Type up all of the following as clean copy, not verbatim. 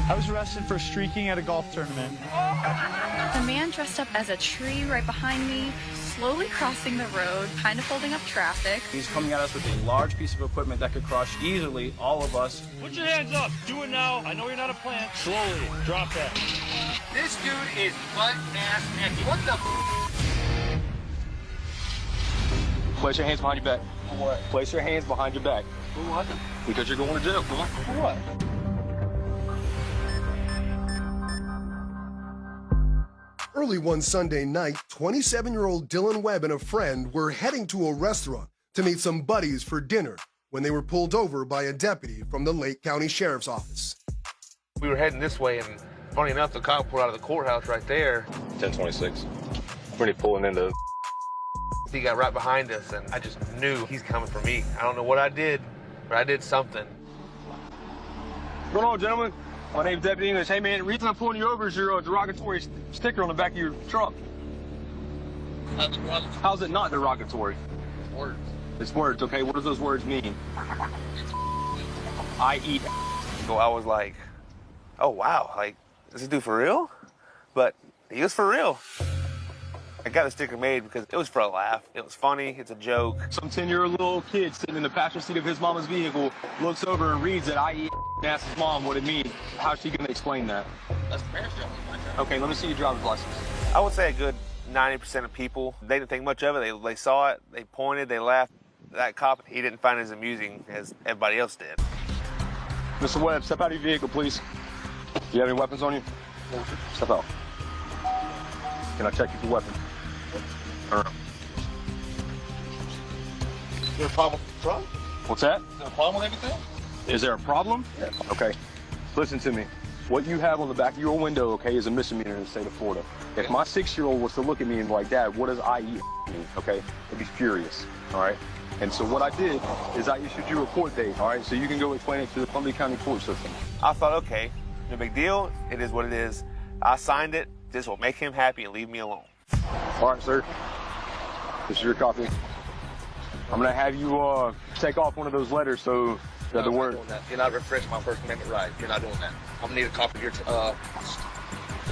I was arrested for streaking at a golf tournament. The man dressed up as a tree right behind me, slowly crossing the road, kind of holding up traffic. He's coming at us with a large piece of equipment that could crush easily all of us. Put your hands up. Do it now. I know you're not a plant. Slowly. Drop that. This dude is butt-ass naked. What the Place your hands behind your back. For what? Place your hands behind your back. For what? Because you're going to jail. Come on. For what? Early one Sunday night, 27-year-old Dylan Webb and a friend were heading to a restaurant to meet some buddies for dinner when they were pulled over by a deputy from the Lake County Sheriff's Office. We were heading this way, and funny enough, the cop pulled out of the courthouse right there. 1026. When he pulling into. He got right behind us, and I just knew he's coming for me. I don't know what I did, but I did something. What's going on, gentlemen? My name's Deputy English. Hey, man, the reason I'm pulling you over is your derogatory sticker on the back of your truck. How's it not derogatory? It's words. It's words, okay? What does those words mean? I eat. So I was like, oh, wow, like, is this dude for real? But he was for real. I got the sticker made because it was for a laugh. It was funny. It's a joke. Some 10-year-old little kid sitting in the passenger seat of his mama's vehicle looks over and reads that I eat and asks his mom what it means. How's she going to explain that? That's parents' job. Okay, let me see your driver's license. I would say a good 90% of people, they didn't think much of it. They saw it, they pointed, they laughed. That cop, he didn't find it as amusing as everybody else did. Mr. Webb, step out of your vehicle, please. Do you have any weapons on you? Step out. Can I check you for weapons? Is there a problem with the truck? What's that? Is there a problem with everything? Is there a problem? Yeah. Okay. Listen to me. What you have on the back of your window, okay, is a misdemeanor in the state of Florida. If my 6-year-old was to look at me and be like, Dad, what does I eat mean? Okay, I'd be furious, all right? And so what I did is I issued you a court date, all right? So you can go explain it to the Columbia County court system. I thought, okay, no big deal. It is what it is. I signed it. This will make him happy and leave me alone. All right, sir. This is your copy. I'm gonna have you take off one of those letters so that the word. You're not refreshing my First Amendment right. You're not doing that. I'm gonna need a copy of your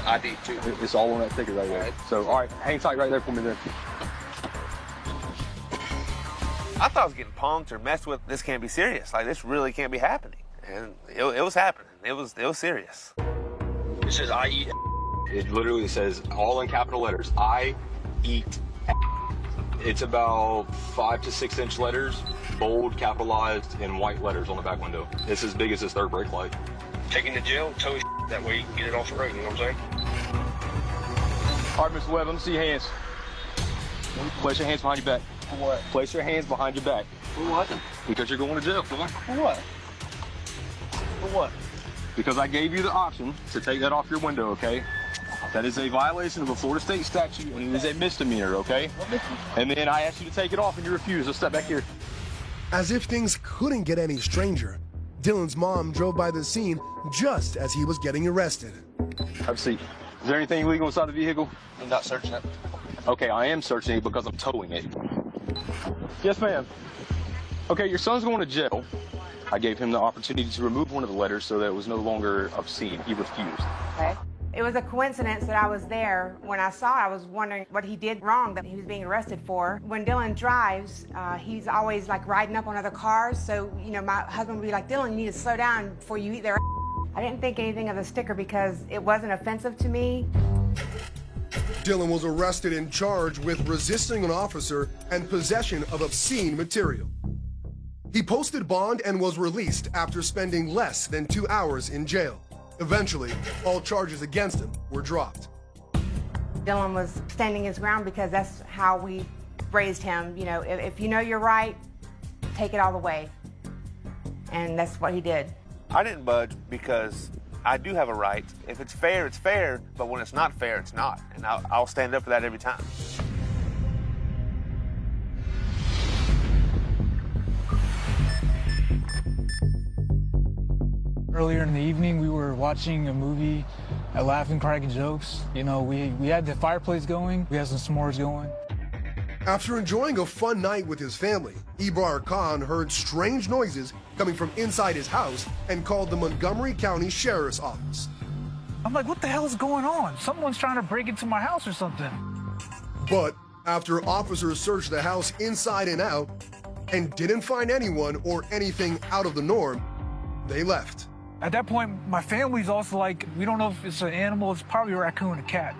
ID too. It's all on that ticket right there. Right. So, all right, hang tight right there for me then. I thought I was getting punked or messed with. This can't be serious. Like, this really can't be happening. And it was happening. It was serious. It says I eat. It literally says, all in capital letters, I eat. It's about 5 to 6 inch letters, bold, capitalized, in white letters on the back window. It's as big as this third brake light. Taking to jail, tow his that way you can get it off the road, you know what I'm saying? All right, Mr. Webb, let me see your hands. Place your hands behind your back. For what? Place your hands behind your back. For what? Because you're going to jail. For what? For what? Because I gave you the option to take that off your window, okay? That is a violation of a Florida state statute, and it is a misdemeanor, okay? And then I asked you to take it off, and you refused. So step back here. As if things couldn't get any stranger, Dylan's mom drove by the scene just as he was getting arrested. Have a seat. Is there anything illegal inside the vehicle? I'm not searching it. Okay, I am searching it because I'm towing it. Yes, ma'am. Okay, your son's going to jail. I gave him the opportunity to remove one of the letters so that it was no longer obscene. He refused. Okay. It was a coincidence that I was there. When I saw it, I was wondering what he did wrong that he was being arrested for. When Dylan drives, he's always like riding up on other cars. So, you know, my husband would be like, Dylan, you need to slow down before you eat their ass. I didn't think anything of the sticker because it wasn't offensive to me. Dylan was arrested and charged with resisting an officer and possession of obscene material. He posted bond and was released after spending less than 2 hours in jail. Eventually, all charges against him were dropped. Dylan was standing his ground because that's how we raised him. You know, if you know you're right, take it all the way. And that's what he did. I didn't budge because I do have a right. If it's fair, but when it's not fair, it's not. And I'll stand up for that every time. Earlier in the evening, we were watching a movie, laughing, cracking jokes. You know, we had the fireplace going, we had some s'mores going. After enjoying a fun night with his family, Ibrar Khan heard strange noises coming from inside his house and called the Montgomery County Sheriff's Office. I'm like, what the hell is going on? Someone's trying to break into my house or something. But after officers searched the house inside and out and didn't find anyone or anything out of the norm, they left. At that point, my family's also like, we don't know if it's an animal, it's probably a raccoon, a cat.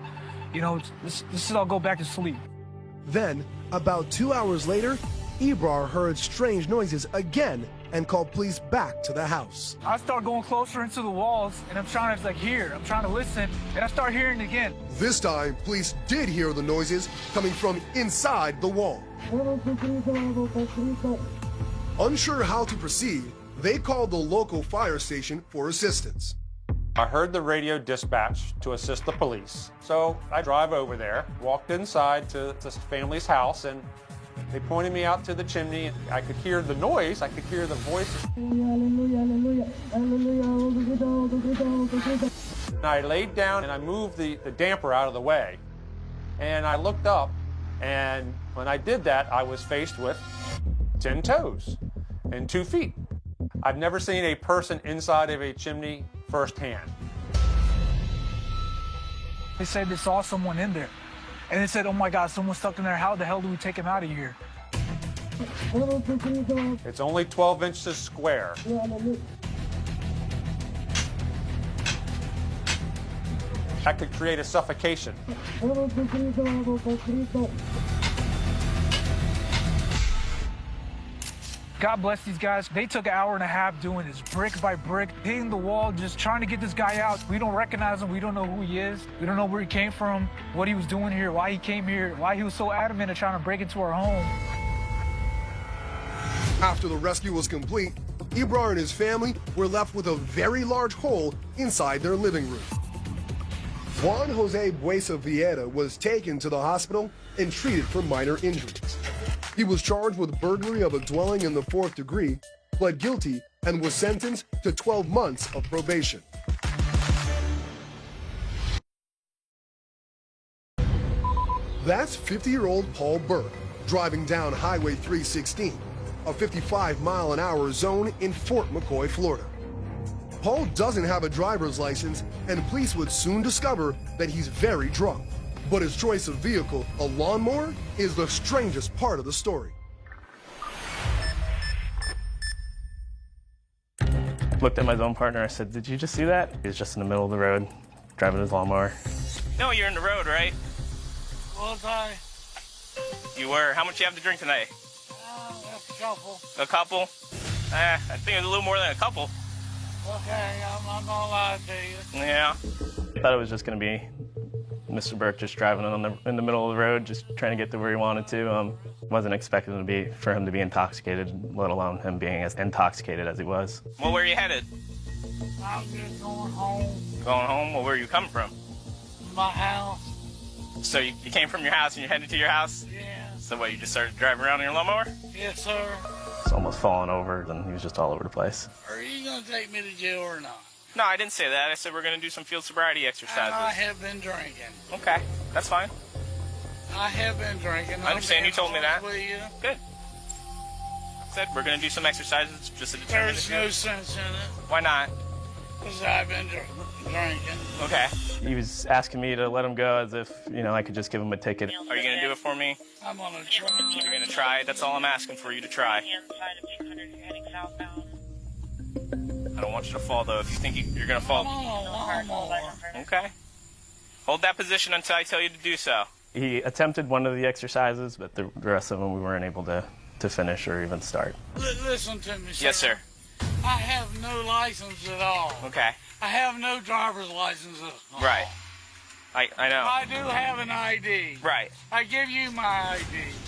You know, this is I'll go back to sleep. Then, about 2 hours later, Ibrar heard strange noises again and called police back to the house. I start going closer into the walls, and I'm trying to hear. I'm trying to listen, and I start hearing it again. This time, police did hear the noises coming from inside the wall. Unsure how to proceed, they called the local fire station for assistance. I heard the radio dispatch to assist the police. So I drive over there, walked inside to this family's house, and they pointed me out to the chimney. I could hear the noise, I could hear the voices. And I laid down and I moved the damper out of the way. And I looked up, and when I did that, I was faced with 10 toes and 2 feet. I've never seen a person inside of a chimney firsthand. They said they saw someone in there. And they said, oh my God, someone's stuck in there. How the hell do we take him out of here? It's only 12 inches square. That could create a suffocation. God bless these guys. They took an hour and a half doing this, brick by brick, hitting the wall, just trying to get this guy out. We don't recognize him. We don't know who he is. We don't know where he came from, what he was doing here, why he came here, why he was so adamant at trying to break into our home. After the rescue was complete, Ibrar and his family were left with a very large hole inside their living room. Juan Jose Buesa Vieira was taken to the hospital and treated for minor injuries. He was charged with burglary of a dwelling in the 4th degree, pled guilty, and was sentenced to 12 months of probation. That's 50-year-old Paul Burke driving down Highway 316, a 55-mile-an-hour zone in Fort McCoy, Florida. Paul doesn't have a driver's license, and police would soon discover that he's very drunk. But his choice of vehicle, a lawnmower, is the strangest part of the story. Looked at my zone partner, I said, did you just see that? He was just in the middle of the road, driving his lawnmower. No, you're in the road, right? Was I? You were. How much you have to drink tonight? A couple. A couple? I think it's a little more than a couple. Okay, I'm gonna lie to you. Yeah. I thought it was just gonna be Mr. Burke just driving in the middle of the road, just trying to get to where he wanted to. Wasn't expecting for him to be intoxicated, let alone him being as intoxicated as he was. Well, where are you headed? I'm just going home. Going home? Well, where are you coming from? My house. So you came from your house and you're headed to your house? Yeah. So what, you just started driving around in your lawnmower? Yes, sir. He's almost falling over, and he was just all over the place. Are you gonna take me to jail or not? No, I didn't say that. I said we're going to do some field sobriety exercises. I have been drinking. Okay, that's fine. I have been drinking. I understand you told me that. With you. Good. Said we're going to do some exercises just to determine There's no sense in it. Why not? Because I've been drinking. Okay. He was asking me to let him go as if, I could just give him a ticket. Are you going to do it for me? I'm going to try. You're going to try? That's all I'm asking for you to try. I don't want you to fall, though. If you think you're going to fall. Okay. Hold that position until I tell you to do so. He attempted one of the exercises, but the rest of them we weren't able to finish or even start. Listen to me, sir. Yes, sir. I have no license at all. Okay. I have no driver's license at all. Right. I know. I do have an ID. Right. I give you my ID.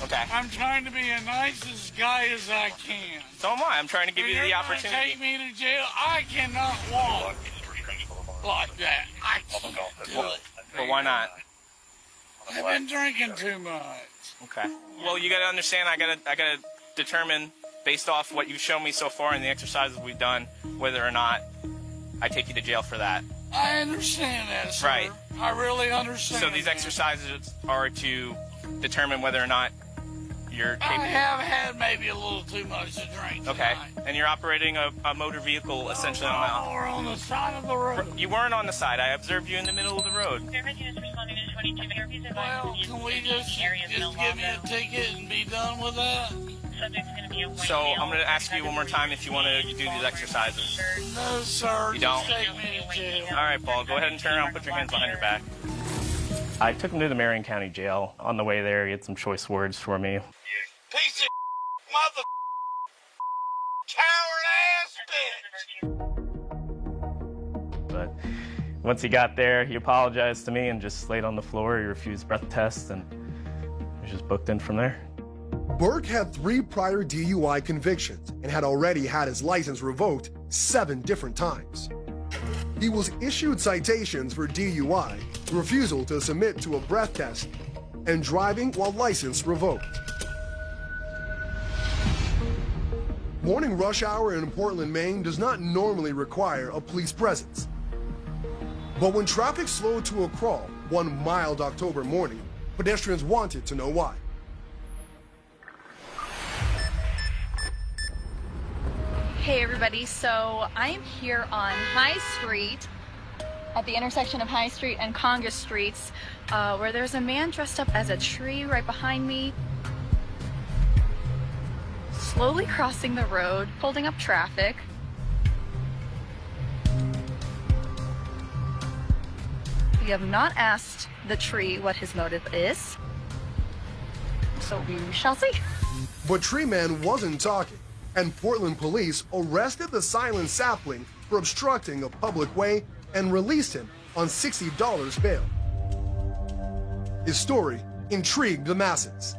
Okay. I'm trying to be as nicest guy as I can. So am I. I'm trying to give you the opportunity. You're take me to jail. I cannot walk like that. I can't do it. But why not? I've been drinking too much. Okay. Well, you got to understand. I gotta determine based off what you've shown me so far in the exercises we've done, whether or not I take you to jail for that. I understand that, sir. Right. I really understand. So these exercises are to determine whether or not you're I have had maybe a little too much to drink. Okay. Tonight. And you're operating a motor vehicle essentially on We're on the side of the road. You weren't on the side. I observed you in the middle of the road. Well, can we just give me a ticket and be done with that? So I'm going to ask you one more time if you want to do these exercises. No, sir. You don't? Just take me to jail. All right, Paul. Go ahead and turn around. Put your hands behind your back. I took him to the Marion County Jail. On the way there, he had some choice words for me. Piece of mother coward ass bitch. But once he got there, he apologized to me and just laid on the floor. He refused breath tests and was just booked in from there. Burke had 3 prior DUI convictions and had already had his license revoked 7 different times. He was issued citations for DUI, refusal to submit to a breath test, and driving while license revoked. Morning rush hour in Portland, Maine does not normally require a police presence. But when traffic slowed to a crawl one mild October morning, pedestrians wanted to know why. Hey everybody, so I am here on High Street at the intersection of High Street and Congress Streets where there's a man dressed up as a tree right behind me, slowly crossing the road, holding up traffic. We have not asked the tree what his motive is, so we shall see. But Tree Man wasn't talking, and Portland police arrested the silent sapling for obstructing a public way and released him on $60 bail. His story intrigued the masses.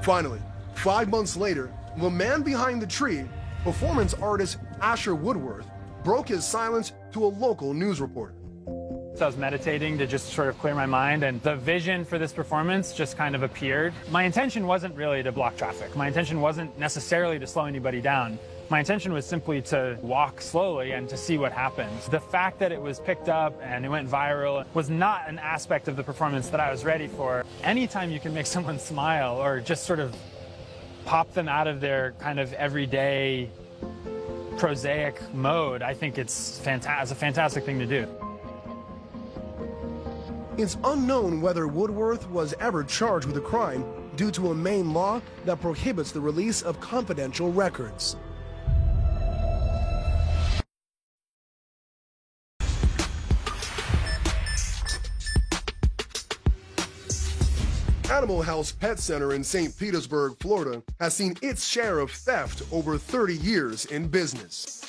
Finally, 5 months later, the man behind the tree, performance artist Asher Woodworth, broke his silence to a local news reporter. So I was meditating to just sort of clear my mind, and the vision for this performance just kind of appeared. My intention wasn't really to block traffic. My intention wasn't necessarily to slow anybody down. My intention was simply to walk slowly and to see what happens. The fact that it was picked up and it went viral was not an aspect of the performance that I was ready for. Anytime you can make someone smile or just sort of pop them out of their kind of everyday prosaic mode, I think it's a fantastic thing to do. It's unknown whether Woodworth was ever charged with a crime due to a Maine law that prohibits the release of confidential records. Animal House Pet Center in St. Petersburg, Florida, has seen its share of theft over 30 years in business.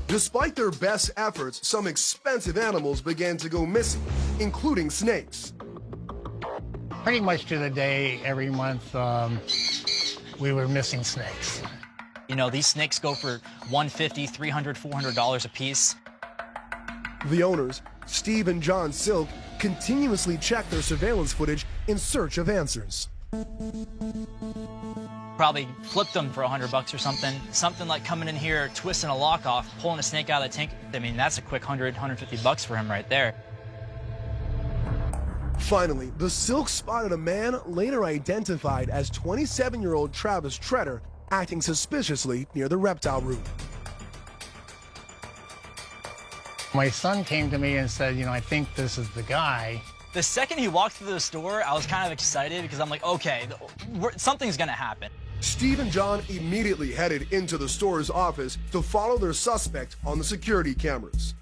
Despite their best efforts, some expensive animals began to go missing, including snakes. Pretty much to the day, every month, we were missing snakes. You know, these snakes go for $150, $300, $400 a piece. The owners, Steve and John Silk, continuously check their surveillance footage in search of answers. Probably flipped them for $100 or something. Something like coming in here, twisting a lock off, pulling a snake out of the tank. I mean, that's a quick $100, $150 for him right there. Finally, the Silk spotted a man later identified as 27-year-old Travis Treader acting suspiciously near the Reptile route. My son came to me and said, you know, I think this is the guy. The second he walked through the store, I was kind of excited because I'm like, okay, something's gonna happen. Steve and John immediately headed into the store's office to follow their suspect on the security cameras.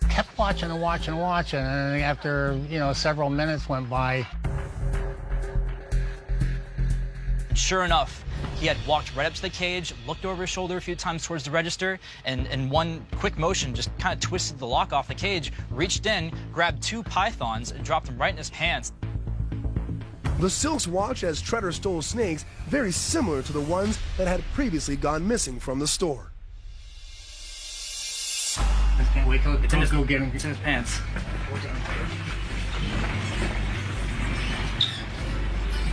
Kept watching and watching and watching, and after, you know, several minutes went by. And sure enough, he had walked right up to the cage, looked over his shoulder a few times towards the register, and in one quick motion just kind of twisted the lock off the cage, reached in, grabbed 2 pythons, and dropped them right in his pants. The Silks watched as Treader stole snakes very similar to the ones that had previously gone missing from the store. I can't wait till let's go get him. It's in his pants.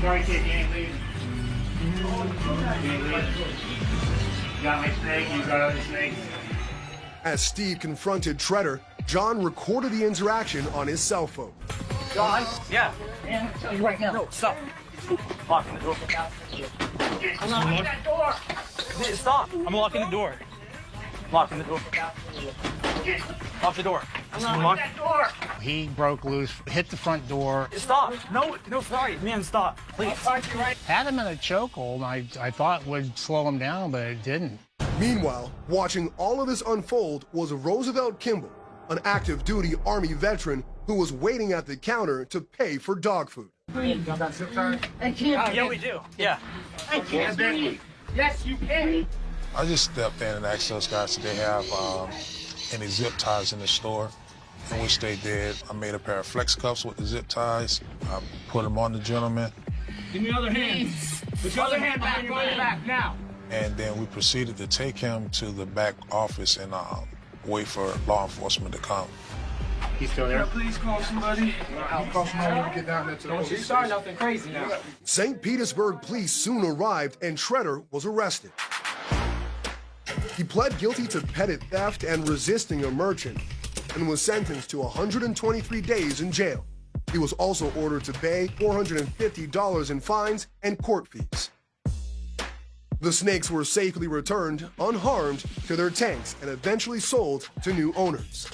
Sorry, kid, you ain't leaving. You got my snake, you got other snakes. As Steve confronted Treader, John recorded the interaction on his cell phone. John? Yeah. Man, I'm telling you right now. No, stop. Locking the door. I'm locking that door. Stop. I'm locking the door. Locking the door. Lock the door. I'm locking that door. He broke loose, hit the front door. Stop. No, sorry. Man, stop. Please. Had him in a chokehold, I thought would slow him down, but it didn't. Meanwhile, watching all of this unfold was Roosevelt Kimball, an active duty Army veteran who was waiting at the counter to pay for dog food. I can't. Yeah, we do. Yeah. I can't breathe. Yes, you can. I just stepped in and asked those guys if they have any zip ties in the store, in which they did. I made a pair of flex cuffs with the zip ties. I put them on the gentleman. Give me your other hand. Put your other hand behind your back now. And then we proceeded to take him to the back office and wait for law enforcement to come. He's still there? Please call somebody. I'll call somebody when we get down there to the police. Don't you start nothing crazy now. St. Petersburg police soon arrived and Treader was arrested. He pled guilty to petty theft and resisting a merchant and was sentenced to 123 days in jail. He was also ordered to pay $450 in fines and court fees. The snakes were safely returned, unharmed, to their tanks and eventually sold to new owners.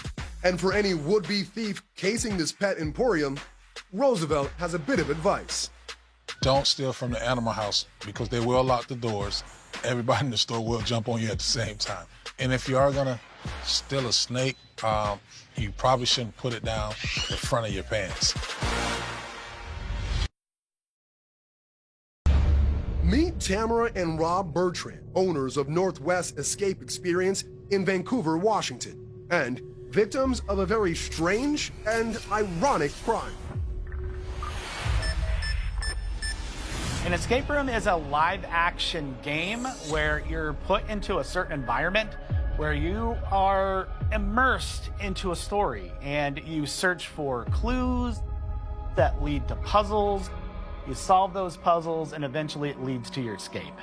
And for any would-be thief casing this pet emporium, Roosevelt has a bit of advice. Don't steal from the animal house because they will lock the doors. Everybody in the store will jump on you at the same time. And if you are gonna steal a snake, you probably shouldn't put it down in front of your pants. Meet Tamara and Rob Bertrand, owners of Northwest Escape Experience in Vancouver, Washington, and victims of a very strange and ironic crime. An escape room is a live-action game where you're put into a certain environment where you are immersed into a story and you search for clues that lead to puzzles. You solve those puzzles and eventually it leads to your escape.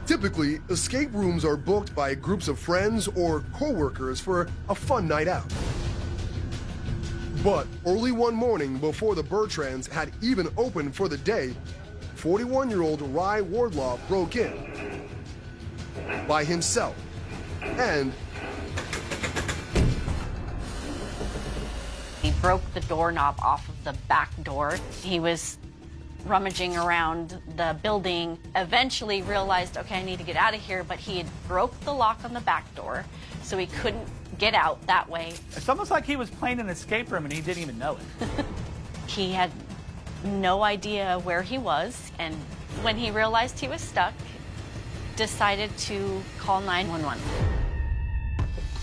Typically, escape rooms are booked by groups of friends or co-workers for a fun night out. But early one morning, before the Bertrands had even opened for the day, 41-year-old Rye Wardlaw broke in by himself and he broke the doorknob off of the back door. He was rummaging around the building, eventually realized, okay, I need to get out of here, but he had broke the lock on the back door, so he couldn't get out that way. It's almost like he was playing an escape room and he didn't even know it. He had no idea where he was, and when he realized he was stuck, decided to call 911.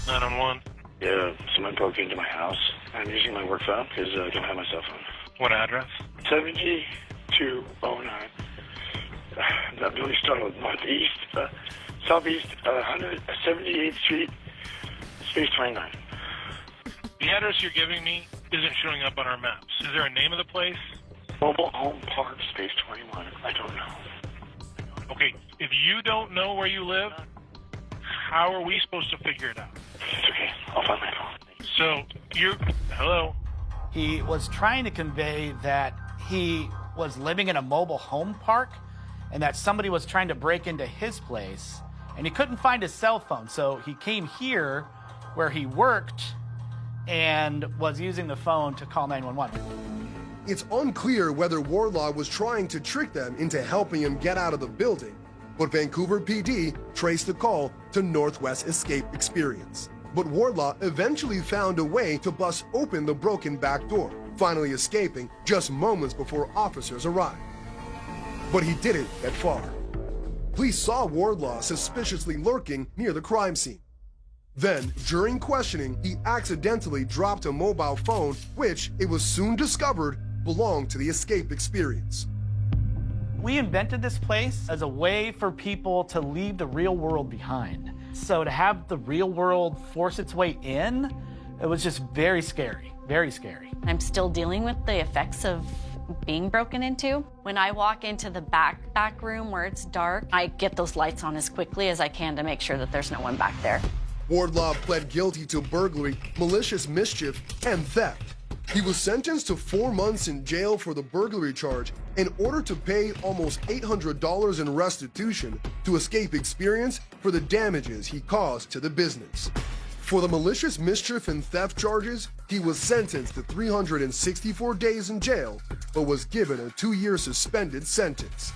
911? Yeah, someone broke into my house. I'm using my work phone because I don't have my cell phone. What address? 7209. The building started with northeast, southeast, 178th Street, space 29. The address you're giving me isn't showing up on our maps. Is there a name of the place? Mobile Home Park, space 21. I don't know. Okay, if you don't know where you live, how are we supposed to figure it out? It's okay. I'll find my phone. So, hello? He was trying to convey that he was living in a mobile home park and that somebody was trying to break into his place and he couldn't find his cell phone. So he came here where he worked and was using the phone to call 911. It's unclear whether Wardlaw was trying to trick them into helping him get out of the building, but Vancouver PD traced the call to Northwest Escape Experience. But Wardlaw eventually found a way to bust open the broken back door, finally escaping just moments before officers arrived. But he didn't get far. Police saw Wardlaw suspiciously lurking near the crime scene. Then, during questioning, he accidentally dropped a mobile phone, which it was soon discovered belonged to the Escape Experience. We invented this place as a way for people to leave the real world behind. So to have the real world force its way in, it was just very scary, very scary. I'm still dealing with the effects of being broken into. When I walk into the back room where it's dark, I get those lights on as quickly as I can to make sure that there's no one back there. Wardlaw pled guilty to burglary, malicious mischief, and theft. He was sentenced to 4 months in jail for the burglary charge in order to pay almost $800 in restitution to escape experience for the damages he caused to the business. For the malicious mischief and theft charges, he was sentenced to 364 days in jail, but was given a 2-year suspended sentence.